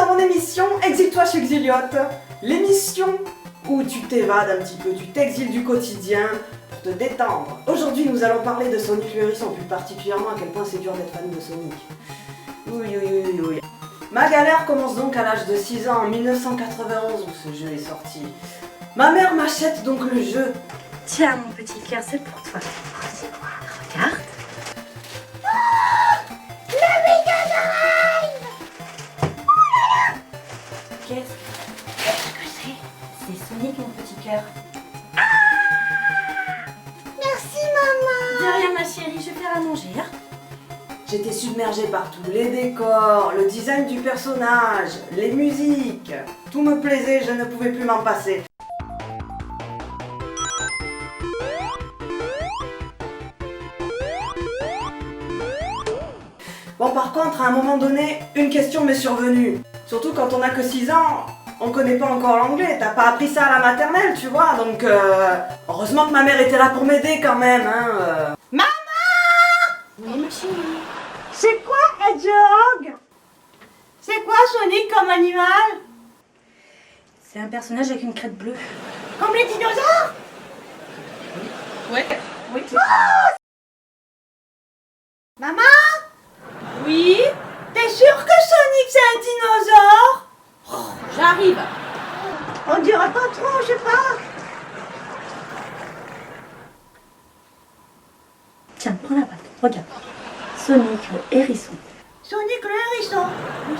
dans mon émission Exile-toi chez Exiliote, l'émission où tu t'évades un petit peu, tu t'exiles du quotidien pour te détendre. Aujourd'hui, nous allons parler de Sonic le Hérisson, plus particulièrement à quel point c'est dur d'être fan de Sonic. Oui. Ma galère commence donc à l'âge de 6 ans en 1991 où ce jeu est sorti. Ma mère m'achète donc le jeu. Tiens mon petit cœur, c'est pour toi. Oh, c'est quoi? Regarde. Qu'est-ce que c'est? C'est Sonic mon petit cœur. Merci maman. De rien ma chérie, je vais faire à manger. Hein. J'étais submergée par tous les décors, le design du personnage, les musiques. Tout me plaisait, je ne pouvais plus m'en passer. Bon, par contre, à un moment donné, une question m'est survenue. Surtout quand on n'a que 6 ans, on connaît pas encore l'anglais, t'as pas appris ça à la maternelle, tu vois, donc heureusement que ma mère était là pour m'aider quand même, hein. Maman! Oui ma chérie. C'est quoi Hedgehog? C'est quoi Sonic comme animal? C'est un personnage avec une crête bleue. Comme les dinosaures? Ouais. Oui. Maman? Oui. T'es sûre que Sonic c'est un dinosaure? J'arrive. On dirait pas trop, je sais pas. Tiens, prends la patte. Regarde. Sonic le hérisson. Sonic le hérisson.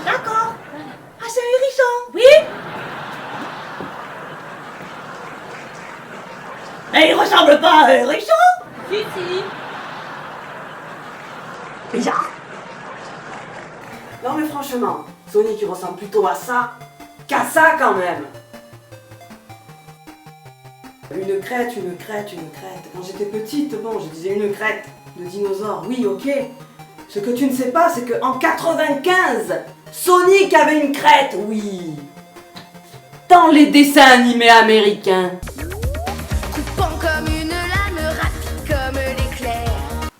D'accord. Ah c'est un hérisson. Oui. Mais il ressemble pas à un hérisson. Si. Bizarre. Non mais franchement, Sonic il ressemble plutôt à ça qu'à ça quand même. Une crête. Quand j'étais petite, bon, je disais une crête de dinosaure, oui, ok. Ce que tu ne sais pas, c'est qu'en 95, Sonic avait une crête, oui. Dans les dessins animés américains. Coupant comme une lame, rapide comme l'éclair.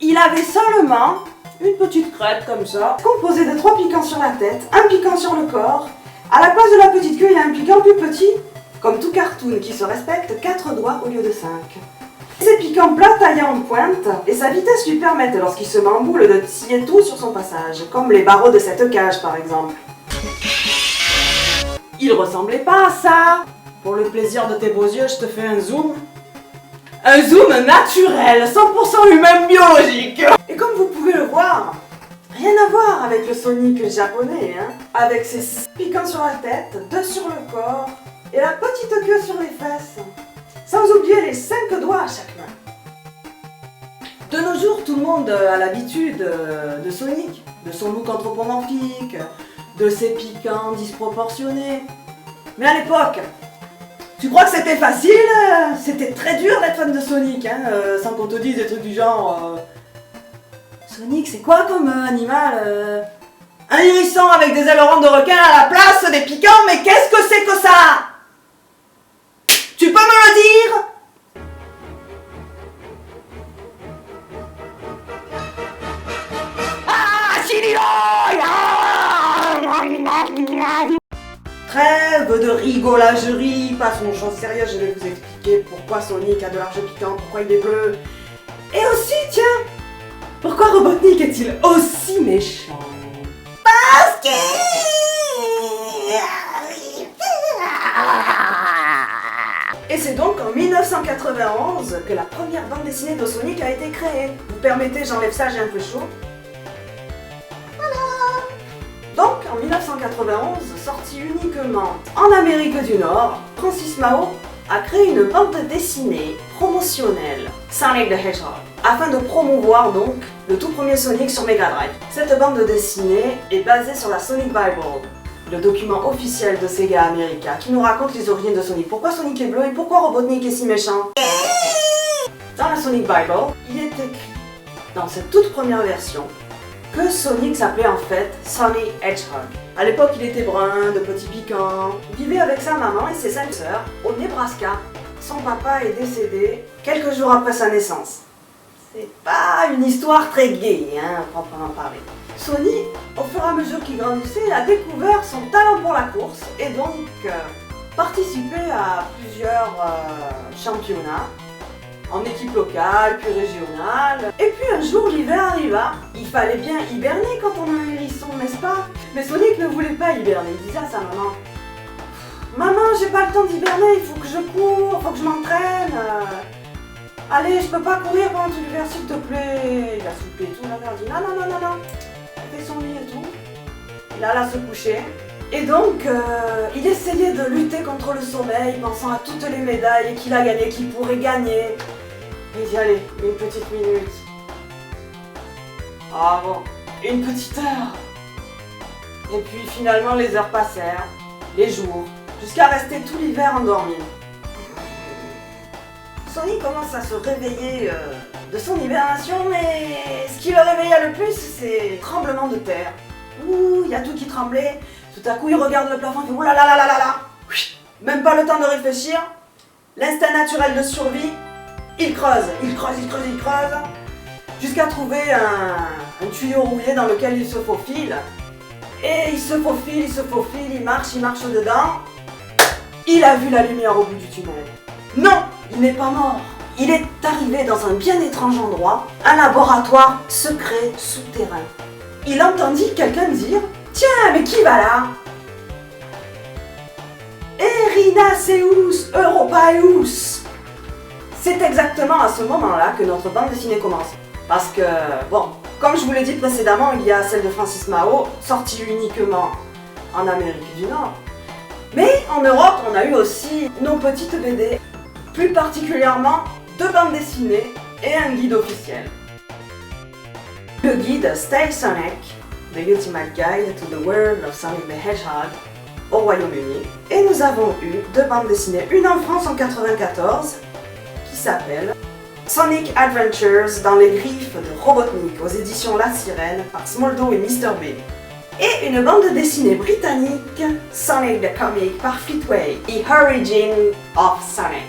Il avait seulement une petite crête comme ça, composée de 3 piquants sur la tête, un piquant sur le corps. À la place de la petite queue, il y a un piquant plus petit. Comme tout cartoon qui se respecte, 4 doigts au lieu de 5. Ces piquants plats taillés en pointe et sa vitesse lui permettent, lorsqu'il se met en boule, de scier tout sur son passage, comme les barreaux de cette cage par exemple. Il ressemblait pas à ça. Pour le plaisir de tes beaux yeux, je te fais un zoom. Un zoom naturel, 100% humain biologique. Et comme vous pouvez le voir, rien à voir avec le Sonic japonais, hein. Avec ses piquants sur la tête, 2 sur le corps et la petite queue sur les fesses. Sans oublier les 5 doigts à chaque main. De nos jours, tout le monde a l'habitude de Sonic, de son look anthropomorphique, de ses piquants disproportionnés. Mais à l'époque, tu crois que c'était facile? C'était très dur d'être fan de Sonic, hein, sans qu'on te dise des trucs du genre... Sonic, c'est quoi comme animal? Un hérisson avec des ailerons de requin à la place des piquants, mais qu'est-ce que c'est que ça? Tu peux me le dire? Trêve de rigolagerie, passons aux choses sérieuses, je vais vous expliquer pourquoi Sonic a de l'argent piquant, pourquoi il est bleu. Et aussi, tiens, pourquoi Robotnik est-il aussi méchant? Parce que... Et c'est donc en 1991 que la première bande dessinée de Sonic a été créée. Vous permettez, j'enlève ça, j'ai un peu chaud. Donc, en 1991, sorti uniquement en Amérique du Nord, Francis Mao a créé une bande dessinée promotionnelle, Sonic the Hedgehog, afin de promouvoir donc le tout premier Sonic sur Mega Drive. Cette bande dessinée est basée sur la Sonic Bible, le document officiel de Sega America qui nous raconte les origines de Sonic. Pourquoi Sonic est bleu et pourquoi Robotnik est si méchant? Dans la Sonic Bible, il est écrit, dans cette toute première version, que Sonic s'appelait en fait Sonny Hedgehog. À l'époque, il était brun, de petits piquants. Il vivait avec sa maman et ses 5 sœurs au Nebraska. Son papa est décédé quelques jours après sa naissance. C'est pas une histoire très gaie, hein, proprement parler. Sonic, au fur et à mesure qu'il grandissait, a découvert son talent pour la course et donc participé à plusieurs championnats, en équipe locale, puis régionale. Et puis un jour, l'hiver arriva. Il fallait bien hiberner quand on a un hérisson, n'est-ce pas? Mais Sonic ne voulait pas hiberner, il disait à sa maman: Maman, j'ai pas le temps d'hiberner, il faut que je cours, il faut que je m'entraîne. Allez, je peux pas courir pendant tout l'hiver, s'il te plaît. Il a soufflé tout, la mère dit non, non, non, non, non. Il fait son lit et tout. Il alla se coucher. Et donc, il essayait de lutter contre le sommeil, pensant à toutes les médailles qu'il a gagnées, qu'il pourrait gagner. Il dit allez, une petite minute. Ah bon, une petite heure. Et puis finalement, les heures passèrent, les jours, jusqu'à rester tout l'hiver endormi. Sonic commence à se réveiller de son hibernation, mais ce qui le réveilla le plus, c'est le tremblement de terre. Ouh, il y a tout qui tremblait. Tout à coup, il regarde le plafond et fait ouh là là là là là là. Même pas le temps de réfléchir. L'instinct naturel de survie, il creuse, il creuse, il creuse, il creuse, jusqu'à trouver un tuyau rouillé dans lequel il se faufile. Et il se faufile, il marche dedans. Il a vu la lumière au bout du tunnel. Non, il n'est pas mort. Il est arrivé dans un bien étrange endroit, un laboratoire secret souterrain. Il entendit quelqu'un dire « Tiens, mais qui va là ?»« Erinaceus Europaeus !» C'est exactement à ce moment-là que notre bande dessinée commence. Parce que, bon, comme je vous l'ai dit précédemment, il y a celle de Francis Mao, sortie uniquement en Amérique du Nord. Mais en Europe, on a eu aussi nos petites BD, plus particulièrement 2 bandes dessinées et un guide officiel. Le guide Stay Sonic, The Ultimate Guide to the World of Sonic the Hedgehog, au Royaume-Uni. Et nous avons eu 2 bandes dessinées, une en France en 1994, qui s'appelle Sonic Adventures dans les griffes de Robotnik, aux éditions La Sirène, par Smoldo et Mr. B. Et une bande dessinée britannique, Sonic the Comic, par Fleetway, The Origin of Sonic.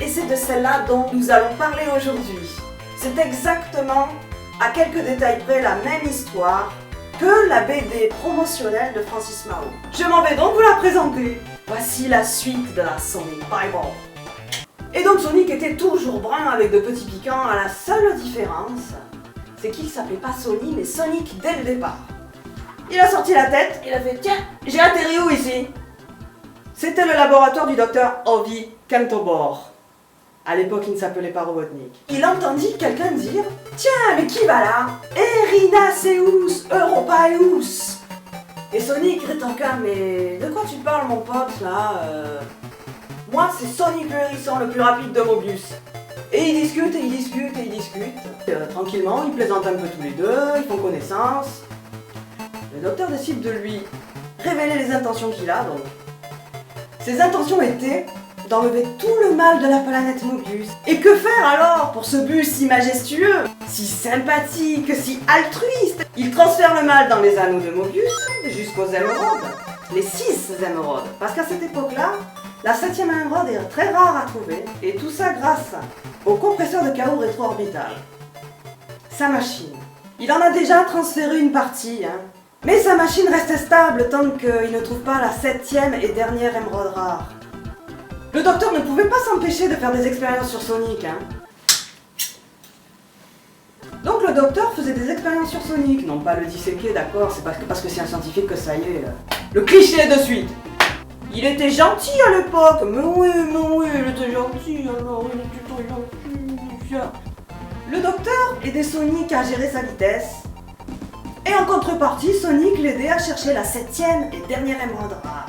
Et c'est de celle-là dont nous allons parler aujourd'hui. C'est exactement, à quelques détails près, la même histoire que la BD promotionnelle de Francis Mao. Je m'en vais donc vous la présenter. Voici la suite de la Sonic Bible. Et donc Sonic était toujours brun avec de petits piquants, à la seule différence, c'est qu'il s'appelait pas Sonic, mais Sonic dès le départ. Il a sorti la tête, il a fait « Tiens, j'ai atterri où ici ?» C'était le laboratoire du docteur Ovi Kentobor. À l'époque, il ne s'appelait pas Robotnik. Il entendit quelqu'un dire « Tiens, mais qui va là ? Erinaceus Europaeus !» Et Sonic rétorqua « Mais de quoi tu parles, mon pote, là Moi, c'est Sonic le hérisson le plus rapide de Mobius. » Et ils discutent, et ils discutent, et ils discutent. Tranquillement, ils plaisantent un peu tous les deux, ils font connaissance. Le docteur décide de lui révéler les intentions qu'il a, donc. Ses intentions étaient d'enlever tout le mal de la planète Mobius. Et que faire alors pour ce but si majestueux, si sympathique, si altruiste? Il transfère le mal dans les anneaux de Mobius jusqu'aux émeraudes. Les 6 émeraudes. Parce qu'à cette époque-là, la 7e émeraude est très rare à trouver. Et tout ça grâce au compresseur de chaos rétro-orbital. Sa machine. Il en a déjà transféré une partie, hein. Mais sa machine reste stable tant qu'il ne trouve pas la 7e et dernière émeraude rare. Le docteur ne pouvait pas s'empêcher de faire des expériences sur Sonic, hein. Donc le docteur faisait des expériences sur Sonic, non pas le disséquer, d'accord, c'est parce que c'est un scientifique que ça y est. Le cliché de suite. Il était gentil à l'époque, mais oui, il était gentil, alors il était trop gentil. Le docteur aidait Sonic à gérer sa vitesse. Et en contrepartie, Sonic l'aidait à chercher la 7e et dernière émeraude rare.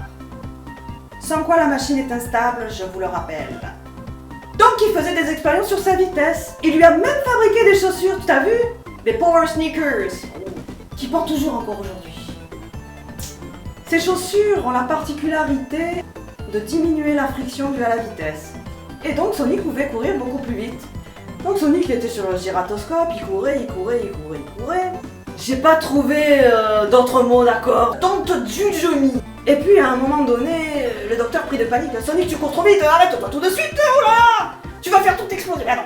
Sans quoi la machine est instable, je vous le rappelle. Donc il faisait des expériences sur sa vitesse. Il lui a même fabriqué des chaussures, tu as vu? Des Power Sneakers, qui portent toujours encore aujourd'hui. Ces chaussures ont la particularité de diminuer la friction due à la vitesse. Et donc Sonic pouvait courir beaucoup plus vite. Donc Sonic il était sur le gyrotoscope, il courait. J'ai pas trouvé d'autres mots, d'accord. Tente du Johnny. Et puis à un moment donné, le docteur pris de panique. Sonic, tu cours trop vite, arrête-toi tout de suite, oh là! Tu vas faire tout exploser. Ah non.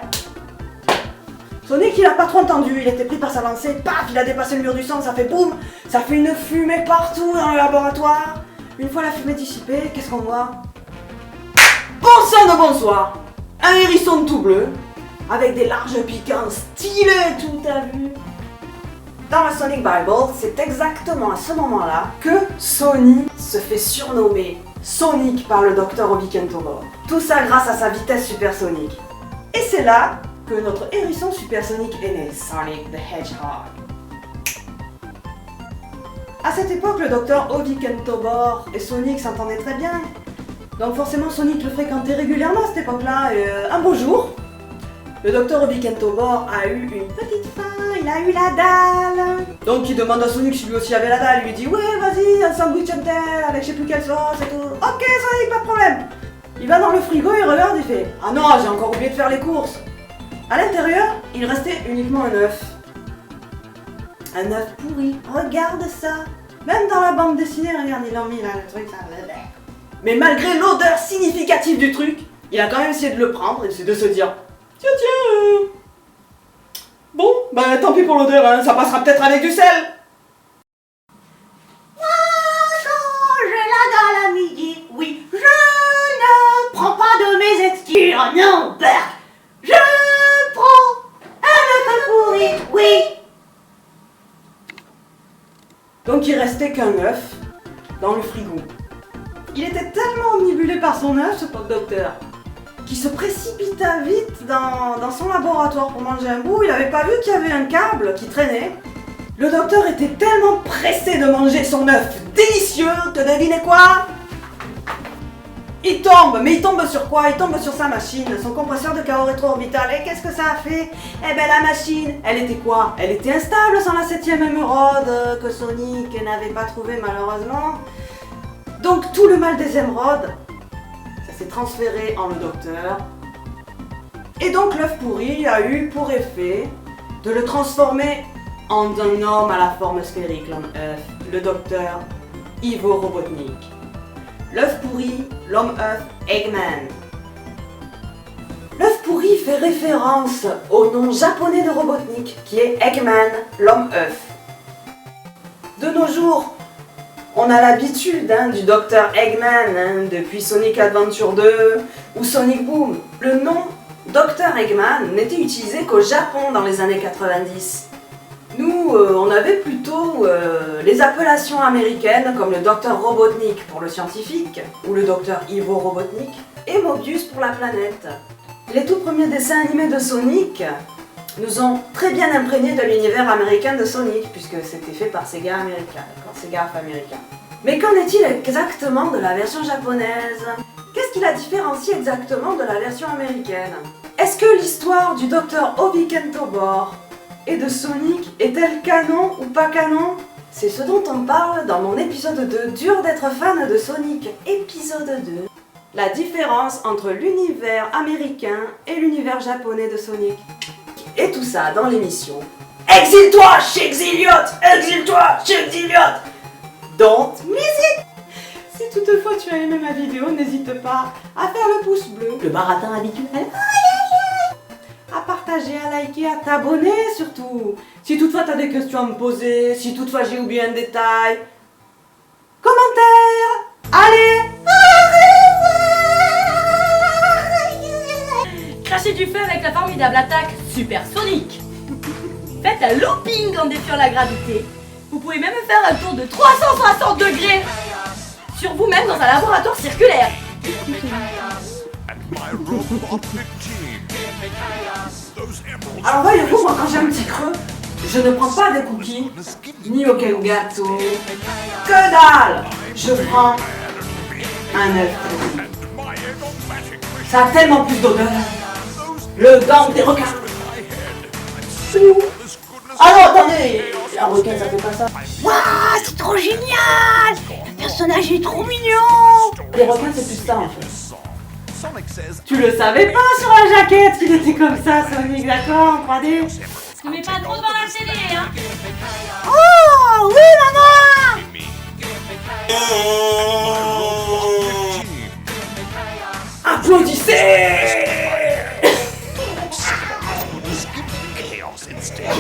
Sonic il a pas trop entendu, il était pris par sa lancée, paf, il a dépassé le mur du sang, ça fait boum, ça fait une fumée partout dans le laboratoire. Une fois la fumée dissipée, qu'est-ce qu'on voit? Bon sang de bonsoir! Un hérisson tout bleu, avec des larges piquants stylés, tout à vu. Dans la Sonic Bible, c'est exactement à ce moment-là que Sonic se fait surnommer Sonic par le docteur Obi Kentobor. Tout ça grâce à sa vitesse supersonique. Et c'est là que notre hérisson supersonique est né, Sonic the Hedgehog. À cette époque, le docteur Obi Kentobor et Sonic s'entendaient très bien. Donc forcément, Sonic le fréquentait régulièrement à cette époque-là. Et un beau jour, le docteur Obi Kentobor a eu une petite faim, il a eu la dalle. Donc il demande à Sonic si lui aussi avait la dalle. Il lui dit ouais, vas-y, un sandwich intel avec je sais plus quelle sauce et tout. Ok Sonic, pas de problème. Il va dans le frigo, il regarde, il fait ah non, j'ai encore oublié de faire les courses. À l'intérieur, il restait uniquement un œuf. Un œuf pourri, regarde ça. Même dans la bande dessinée, regarde, ils l'ont mis là, le truc, ça. Mais malgré l'odeur significative du truc, il a quand même essayé de le prendre et de se dire tiens, bon, bah tant pis pour l'odeur, hein, ça passera peut-être avec du sel. J'ai la dalle à midi, oui, je ne prends pas de mes excuses. Oh non, Bert, je prends un œuf pourri, oui. Donc il restait qu'un œuf dans le frigo. Il était tellement omnibulé par son œuf, ce pauvre docteur, qu'il se précipita vite dans son laboratoire pour manger un bout. Il n'avait pas vu qu'il y avait un câble qui traînait. Le docteur était tellement pressé de manger son œuf délicieux que devinez quoi? Il tombe, mais il tombe sur quoi? Il tombe sur sa machine, son compresseur de chaos rétro-orbital. Et qu'est-ce que ça a fait? Eh ben la machine, elle était quoi? Elle était instable sans la 7ème émeraude que Sonic n'avait pas trouvée malheureusement. Donc tout le mal des émeraudes, ça s'est transféré en le docteur. Et donc l'œuf pourri a eu pour effet de le transformer en un homme à la forme sphérique, l'homme œuf, le docteur Ivo Robotnik. L'œuf pourri, l'homme œuf, Eggman. L'œuf pourri fait référence au nom japonais de Robotnik, qui est Eggman, l'homme œuf. De nos jours, on a l'habitude du Dr Eggman depuis Sonic Adventure 2 ou Sonic Boom. Le nom Dr Eggman n'était utilisé qu'au Japon dans les années 90. Nous, on avait plutôt les appellations américaines comme le Dr Robotnik pour le scientifique ou le Dr Ivo Robotnik et Mobius pour la planète. Les tout premiers dessins animés de Sonic nous ont très bien imprégnés de l'univers américain de Sonic, puisque c'était fait par Sega américain, d'accord, Sega américain. Mais qu'en est-il exactement de la version japonaise? Qu'est-ce qui la différencie exactement de la version américaine? Est-ce que l'histoire du docteur Obi Kentobor et de Sonic est-elle canon ou pas canon? C'est ce dont on parle dans mon épisode 2, Dur d'être fan de Sonic, épisode 2. La différence entre l'univers américain et l'univers japonais de Sonic. Et tout ça dans l'émission Exile-toi chez Exiliot! Exile-toi chez Exiliot! Don't miss it! Si toutefois tu as aimé ma vidéo, n'hésite pas à faire le pouce bleu, le baratin habituel, à partager, à liker, à t'abonner surtout. Si toutefois tu as des questions à me poser, si toutefois j'ai oublié un détail, commentaire! Allez! Crachez du feu avec la formidable attaque supersonique. Faites un looping en défiant la gravité. Vous pouvez même faire un tour de 360 degrés sur vous-même dans un laboratoire circulaire. Alors voyez-vous, moi quand j'ai un petit creux, je ne prends pas des cookies, ni aucun gâteau. Que dalle! Je prends un œuf pourri. Ça a tellement plus d'odeur. Le gang des requins. Ah non, attendez! Un requin, ça fait pas ça. Waouh, c'est trop génial! Le personnage est trop mignon! Les requins, c'est plus ça en fait. Tu le savais pas sur la jaquette qu'il était comme ça, Sonic, d'accord, en 3D? Ne mets pas trop devant la télé, hein. Oh, oui, maman! Applaudissez! sensation.